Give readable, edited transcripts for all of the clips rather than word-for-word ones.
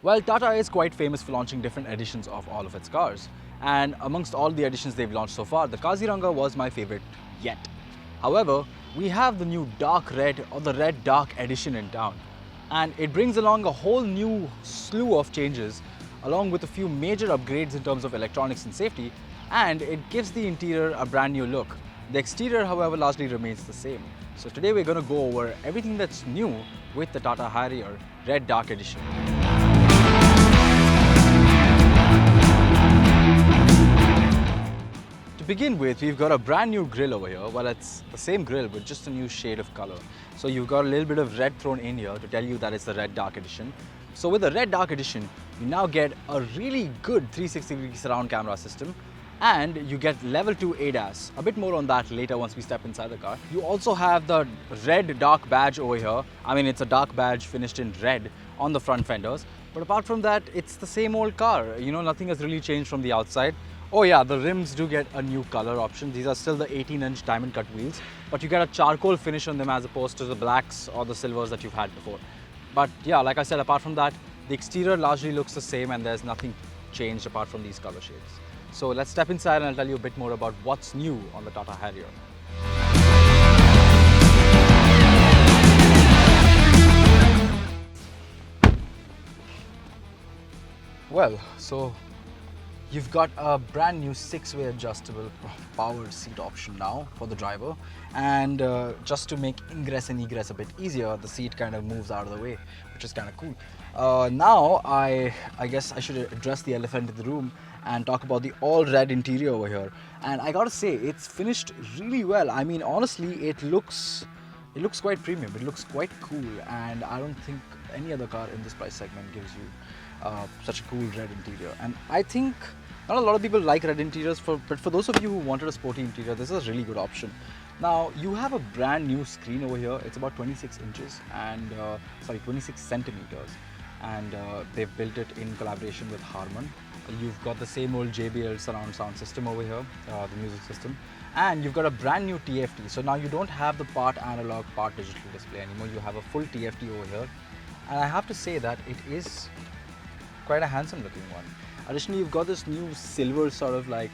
Well, Tata is quite famous for launching different editions of all of its cars. And amongst all the editions they've launched so far, the Kaziranga was my favorite yet. However, we have the new dark red or the red dark edition in town. And it brings along a whole new slew of changes along with a few major upgrades in terms of electronics and safety, and it gives the interior a brand new look. The exterior, however, largely remains the same. So today we're going to go over everything that's new with the Tata Harrier Red Dark Edition. To begin with, we've got a brand new grille over here. Well, it's the same grille with just a new shade of color. So you've got a little bit of red thrown in here to tell you that it's the Red Dark Edition. So with the Red Dark Edition, you now get a really good 360-degree surround camera system, and you get level 2 ADAS. A bit more on that later once we step inside the car. You also have the red dark badge over here. I mean, it's a dark badge finished in red on the front fenders. But apart from that, it's the same old car. You know, nothing has really changed from the outside. Oh yeah, the rims do get a new color option. These are still the 18-inch diamond cut wheels, but you get a charcoal finish on them as opposed to the blacks or the silvers that you've had before. But yeah, like I said, apart from that, the exterior largely looks the same and there's nothing changed apart from these color shades. So let's step inside and I'll tell you a bit more about what's new on the Tata Harrier. Well, so you've got a brand new 6-way adjustable powered seat option now for the driver, and just to make ingress and egress a bit easier, the seat kind of moves out of the way, which is kind of cool. Now I guess I should address the elephant in the room and talk about the all red interior over here. And I gotta say, it's finished really well. I mean, honestly, it looks quite premium. It looks quite cool, and I don't think any other car in this price segment gives you such a cool red interior. And I think not a lot of people like red interiors, but for those of you who wanted a sporty interior, this is a really good option. Now, you have a brand new screen over here. It's about 26 inches and 26 centimeters, and they've built it in collaboration with Harman. You've got the same old JBL surround sound system over here, the music system, and you've got a brand new TFT. So now you don't have the part analog, part digital display anymore. You have a full TFT over here, and I have to say that it is quite a handsome looking one. Additionally, you've got this new silver sort of like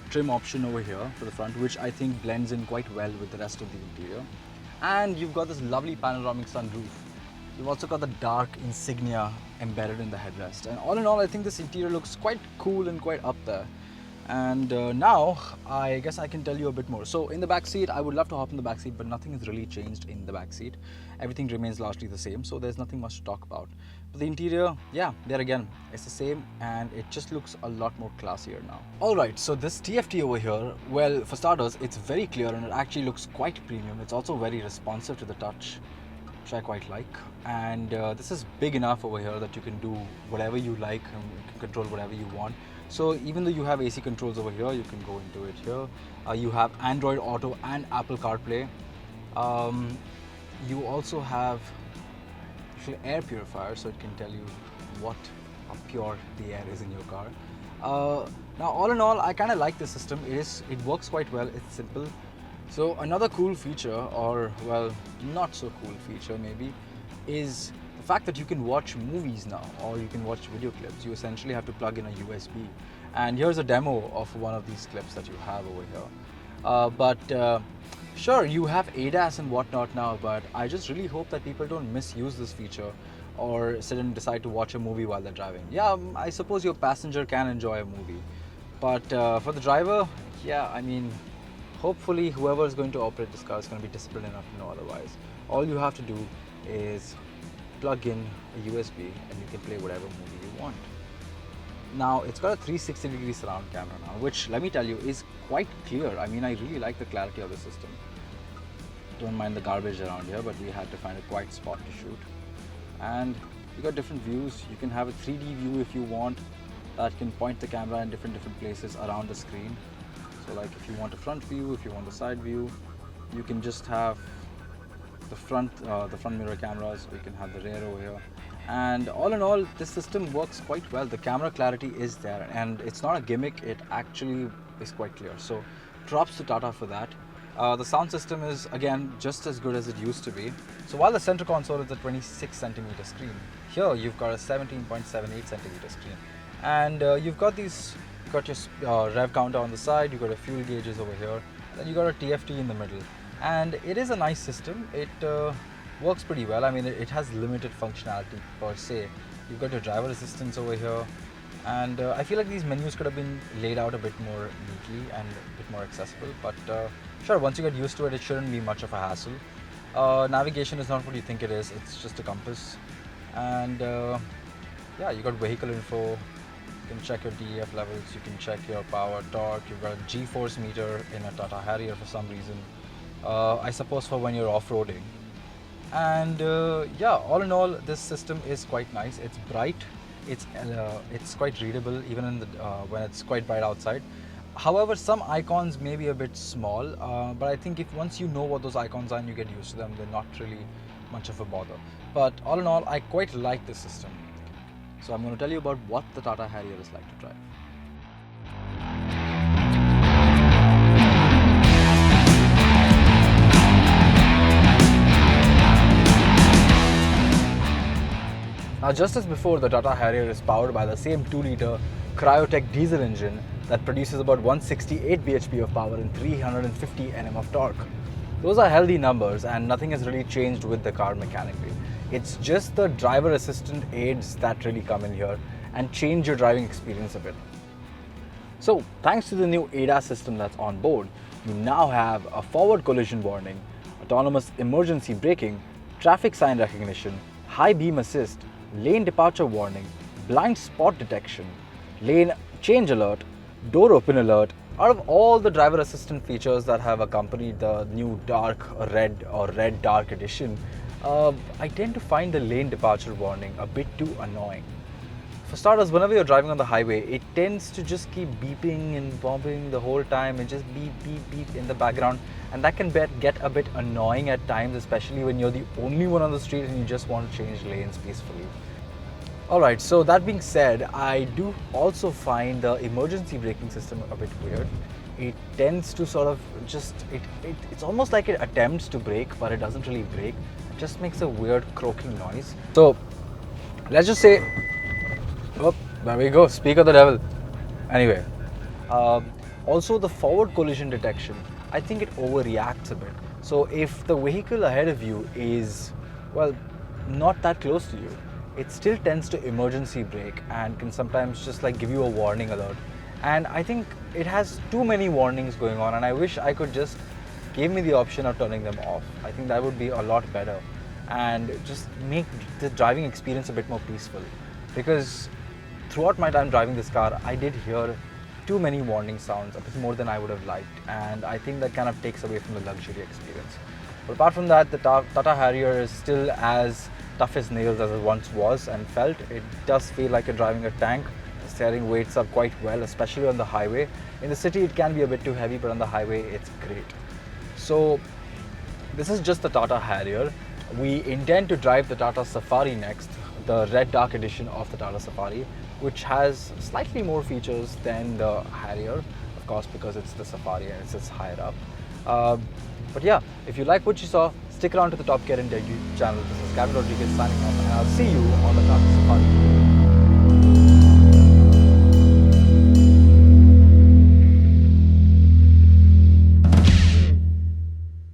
trim option over here for the front, which I think blends in quite well with the rest of the interior. And you've got this lovely panoramic sunroof. You've also got the dark insignia embedded in the headrest. And all in all, I think this interior looks quite cool and quite up there. And now, I guess I can tell you a bit more. So in the back seat, I would love to hop in the back seat, but nothing has really changed in the back seat. Everything remains largely the same, so there's nothing much to talk about. But the interior, yeah, there again, it's the same, and it just looks a lot more classier now. Alright, so this TFT over here, well, for starters, it's very clear and it actually looks quite premium. It's also very responsive to the touch, which I quite like. And this is big enough over here that you can do whatever you like and you can control whatever you want. So even though you have AC controls over here, you can go into it here. You have Android Auto and Apple CarPlay. You also have air purifier, so it can tell you what how pure the air is in your car. Now, all in all, I kind of like this system. It works quite well. It's simple. So another cool feature, or well, not so cool feature maybe, is the fact that you can watch movies now, or you can watch video clips. You essentially have to plug in a USB. And here's a demo of one of these clips that you have over here. Sure, you have ADAS and whatnot now, but I just really hope that people don't misuse this feature or sit and decide to watch a movie while they're driving. Yeah, I suppose your passenger can enjoy a movie, but for the driver, yeah, I mean, hopefully whoever is going to operate this car is going to be disciplined enough to know otherwise. All you have to do is plug in a USB and you can play whatever movie you want. Now, it's got a 360-degree surround camera now, which, let me tell you, is quite clear. I mean, I really like the clarity of the system. Don't mind the garbage around here, but we had to find a quiet spot to shoot. And you got different views. You can have a 3D view if you want, that can point the camera in different places around the screen. So like if you want a front view, if you want a side view, you can just have the front mirror cameras, or you can have the rear over here. And all in all, this system works quite well. The camera clarity is there, and it's not a gimmick, it actually is quite clear. So props to Tata for that. The sound system is again just as good as it used to be. So while the center console is a 26 centimeter screen, here you've got a 17.78 centimeter screen, and you've got your rev counter on the side, you've got a fuel gauges over here, then you got a TFT in the middle, and it is a nice system. It works pretty well. I mean, it has limited functionality per se. You've got your driver assistance over here, and I feel like these menus could have been laid out a bit more neatly and a bit more accessible, but sure, once you get used to it, it shouldn't be much of a hassle. Navigation is not what you think it is, it's just a compass. And yeah, you got vehicle info, you can check your DEF levels, you can check your power, torque, you've got a G-force meter in a Tata Harrier for some reason, I suppose for when you're off-roading. And yeah, all in all, this system is quite nice. It's bright, it's quite readable even in the, when it's quite bright outside. However, some icons may be a bit small, but I think if once you know what those icons are and you get used to them, they're not really much of a bother. But all in all, I quite like this system. So I'm going to tell you about what the Tata Harrier is like to drive. Now, just as before, the Tata Harrier is powered by the same 2-liter Cryotech diesel engine that produces about 168 bhp of power and 350 Nm of torque. Those are healthy numbers, and nothing has really changed with the car mechanically. It's just the driver assistant aids that really come in here and change your driving experience a bit. So, thanks to the new ADAS system that's on board, you now have a forward collision warning, autonomous emergency braking, traffic sign recognition, high beam assist, lane departure warning, blind spot detection, lane change alert, door open alert. Out of all the driver assistant features that have accompanied the new dark red or red dark edition, I tend to find the lane departure warning a bit too annoying. For starters, whenever you're driving on the highway, it tends to just keep beeping and bombing the whole time and just beep, beep, beep in the background. And that can get a bit annoying at times, especially when you're the only one on the street and you just want to change lanes peacefully. Alright, so that being said, I do also find the emergency braking system a bit weird. It tends to sort of just, it's almost like it attempts to brake, but it doesn't really brake. It just makes a weird croaking noise. So, let's just say, oh, there we go, speak of the devil. Anyway, also the forward collision detection, I think it overreacts a bit. So if the vehicle ahead of you is, well, not that close to you, it still tends to emergency brake and can sometimes just like give you a warning alert. And I think it has too many warnings going on, and I wish I could just give me the option of turning them off. I think that would be a lot better and just make the driving experience a bit more peaceful. Because throughout my time driving this car, I did hear too many warning sounds, a bit more than I would have liked, and I think that kind of takes away from the luxury experience. But apart from that, the Tata Harrier is still as tough as nails as it once was and felt. It does feel like you're driving a tank. The steering weights up quite well, especially on the highway. In the city it can be a bit too heavy, but on the highway it's great. So this is just the Tata Harrier. We intend to drive the Tata Safari next, the red dark edition of the Tata Safari, which has slightly more features than the Harrier, of course, because it's the Safari and it's higher up. But yeah, if you like what you saw, stick around to the TopGear India YouTube channel. This is Gavin Rodriguez signing off, and I'll see you on the Tata Safari.